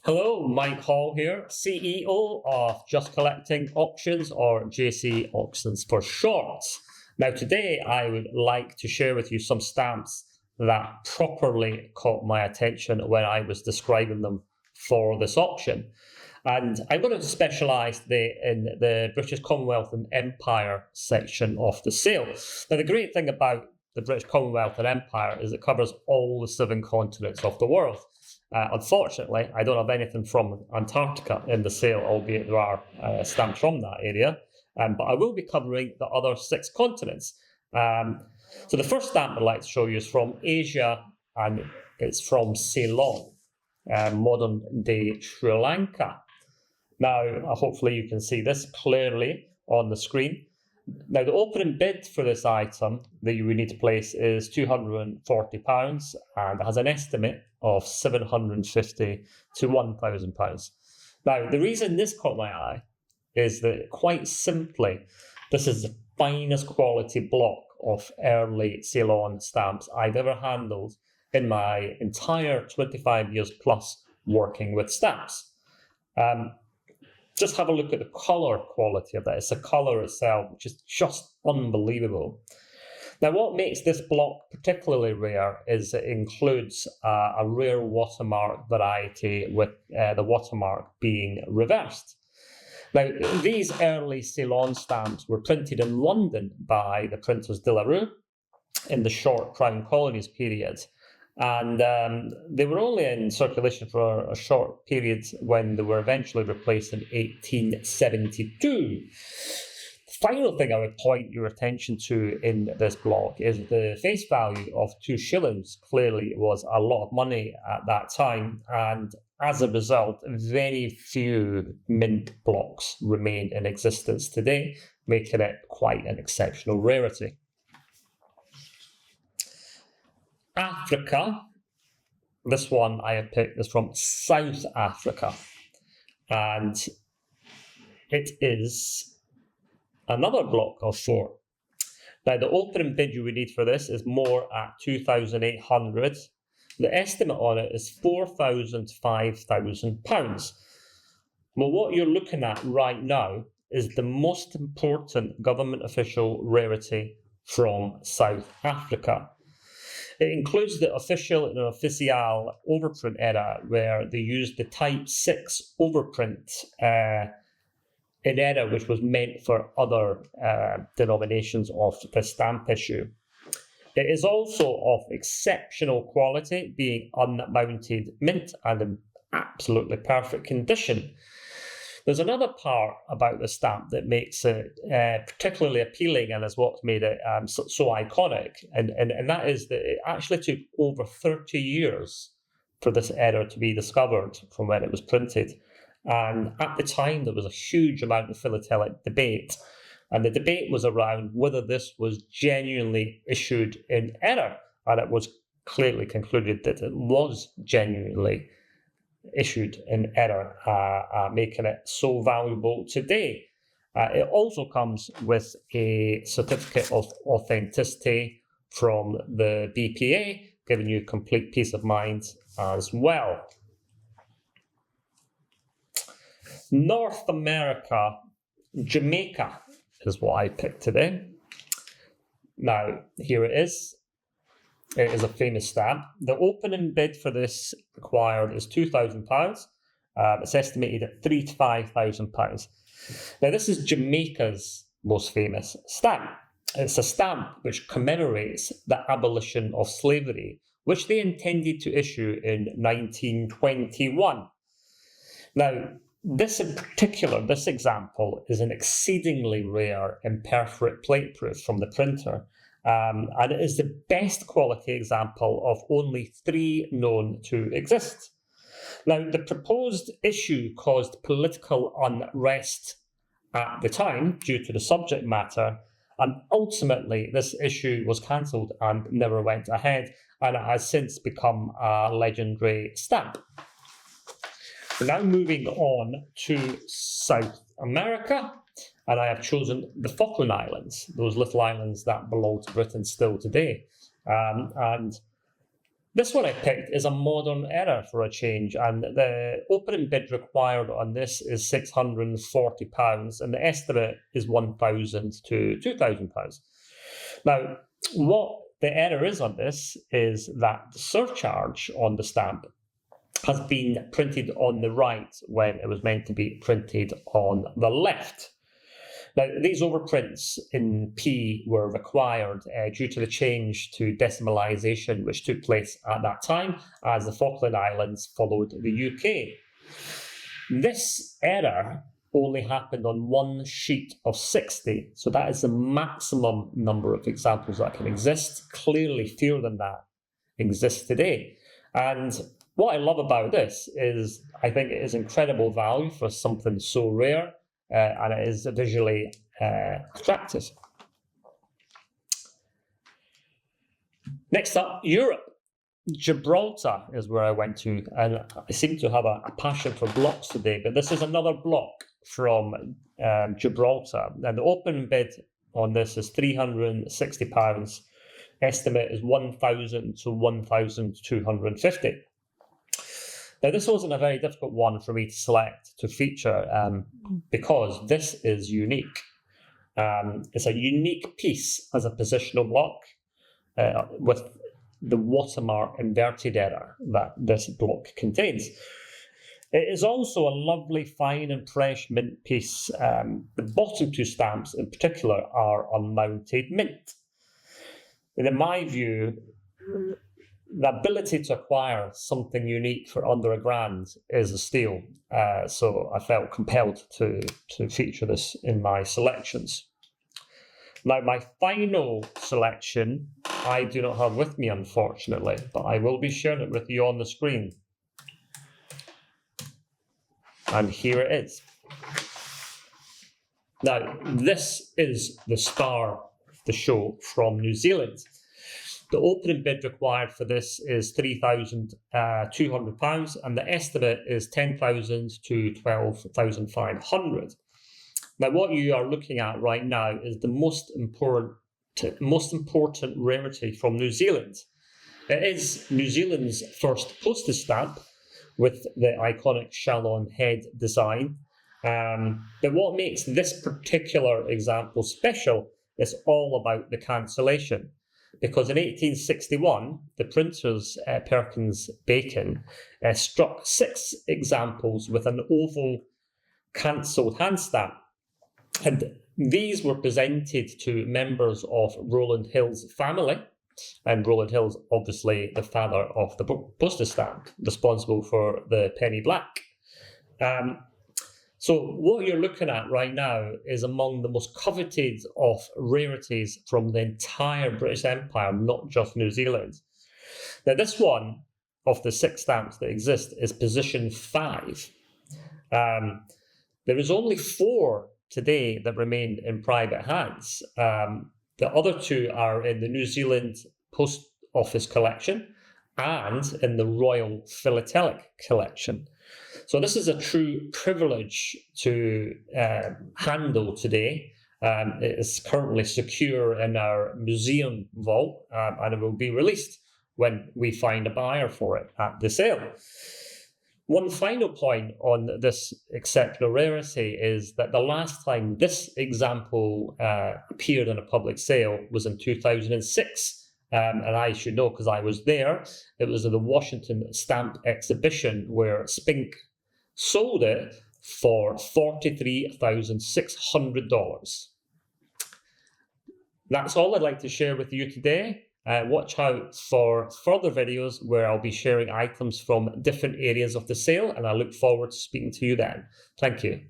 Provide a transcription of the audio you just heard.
Hello, Mike Hall here, CEO of Just Collecting Auctions, or JC Auctions for short. Now, today I would like to share with you some stamps that properly caught my attention when I was describing them for this auction. And I'm going to specialise in the British Commonwealth and Empire section of the sale. Now, the great thing about the British Commonwealth and Empire is it covers all the 7 continents of the world. Unfortunately, I don't have anything from Antarctica in the sale, albeit there are stamps from that area. But I will be covering the other 6 continents. So the first stamp I'd like to show you is from Asia, and it's from Ceylon, modern day Sri Lanka. Now, hopefully you can see this clearly on the screen. Now, the opening bid for this item that you would need to place is £240 and it has an estimate of £750 to £1,000. Now, the reason this caught my eye is that quite simply, this is the finest quality block of early Ceylon stamps I've ever handled in my entire 25 years plus working with stamps. Just have a look at the colour quality of that. It's the colour itself, which is just unbelievable. Now, what makes this block particularly rare is it includes a rare watermark variety with the watermark being reversed. Now, these early Ceylon stamps were printed in London by the printers De La Rue in the short Crown Colonies period. And they were only in circulation for a short period when they were eventually replaced in 1872. The final thing I would point your attention to in this block is the face value of 2 shillings. Clearly, it was a lot of money at that time, and as a result, very few mint blocks remain in existence today, making it quite an exceptional rarity. Africa, this one I have picked is from South Africa, and it is another block of 4. Now, the opening bid you would need for this is more at 2,800. The estimate on it is £4,000 to £5,000. Well, what you're looking at right now is the most important government official rarity from South Africa. It includes the official and official overprint era, where they used the Type 6 overprint in era which was meant for other denominations of the stamp issue. It is also of exceptional quality, being unmounted mint and in absolutely perfect condition. There's another part about the stamp that makes it particularly appealing and is what's made it so iconic, and that is that it actually took over 30 years for this error to be discovered from when it was printed. And at the time, there was a huge amount of philatelic debate, and the debate was around whether this was genuinely issued in error, and it was clearly concluded that it was genuinely issued in error, making it so valuable today. It also comes with a certificate of authenticity from the BPA, giving you complete peace of mind as well. North America, Jamaica is what I picked today. Now, here it is. It is a famous stamp. The opening bid for this required is £2,000. It's estimated at £3,000 to £5,000. Now, this is Jamaica's most famous stamp. It's a stamp which commemorates the abolition of slavery, which they intended to issue in 1921. Now, this in particular, this example, is an exceedingly rare imperforate plate proof from the printer. And it is the best quality example of only 3 known to exist. Now, the proposed issue caused political unrest at the time due to the subject matter, and ultimately this issue was cancelled and never went ahead, and it has since become a legendary stamp. We're now moving on to South America, and I have chosen the Falkland Islands, those little islands that belong to Britain still today. And This one I picked is a modern error for a change, and the opening bid required on this is £640, and the estimate is £1,000 to £2,000. Now, what the error is on this is that the surcharge on the stamp has been printed on the right when it was meant to be printed on the left. Now, these overprints in P were required due to the change to decimalisation which took place at that time as the Falkland Islands followed the UK. This error only happened on one sheet of 60, so that is the maximum number of examples that can exist. Clearly fewer than that exist today. And what I love about this is I think it is incredible value for something so rare. And it is visually attractive. Next up, Europe. Gibraltar is where I went to, and I seem to have a passion for blocks today, but this is another block from Gibraltar. And the open bid on this is £360. Estimate is £1,000 to £1,250. Now, this wasn't a very difficult one for me to select to feature because this is unique. It's a unique piece as a positional block with the watermark inverted error that this block contains. It is also a lovely, fine and fresh mint piece. The bottom two stamps in particular are unmounted mint. And in my view, the ability to acquire something unique for under £1,000 is a steal. So I felt compelled to feature this in my selections. Now, my final selection, I do not have with me, unfortunately, but I will be sharing it with you on the screen. And here it is. Now, this is the star of the show from New Zealand. The opening bid required for this is £3,200, and the estimate is £10,000 to £12,500. Now, what you are looking at right now is the most important rarity from New Zealand. It is New Zealand's first postage stamp with the iconic Shallon head design. But what makes this particular example special is all about the cancellation. Because in 1861, the printers Perkins Bacon struck 6 examples with an oval cancelled hand stamp. And these were presented to members of Rowland Hill's family. And Rowland Hill's obviously the father of the postage stamp, responsible for the penny black. So what you're looking at right now is among the most coveted of rarities from the entire British Empire, not just New Zealand. Now, this one of the 6 stamps that exist is position 5. There is only 4 today that remain in private hands. The other 2 are in the New Zealand Post Office collection and in the Royal Philatelic collection. So this is a true privilege to handle today. It is currently secure in our museum vault, and it will be released when we find a buyer for it at the sale. One final point on this exceptional rarity is that the last time this example appeared in a public sale was in 2006. And I should know because I was there. It was at the Washington Stamp Exhibition where Spink sold it for $43,600. That's all I'd like to share with you today. Watch out for further videos where I'll be sharing items from different areas of the sale, and I look forward to speaking to you then. Thank you.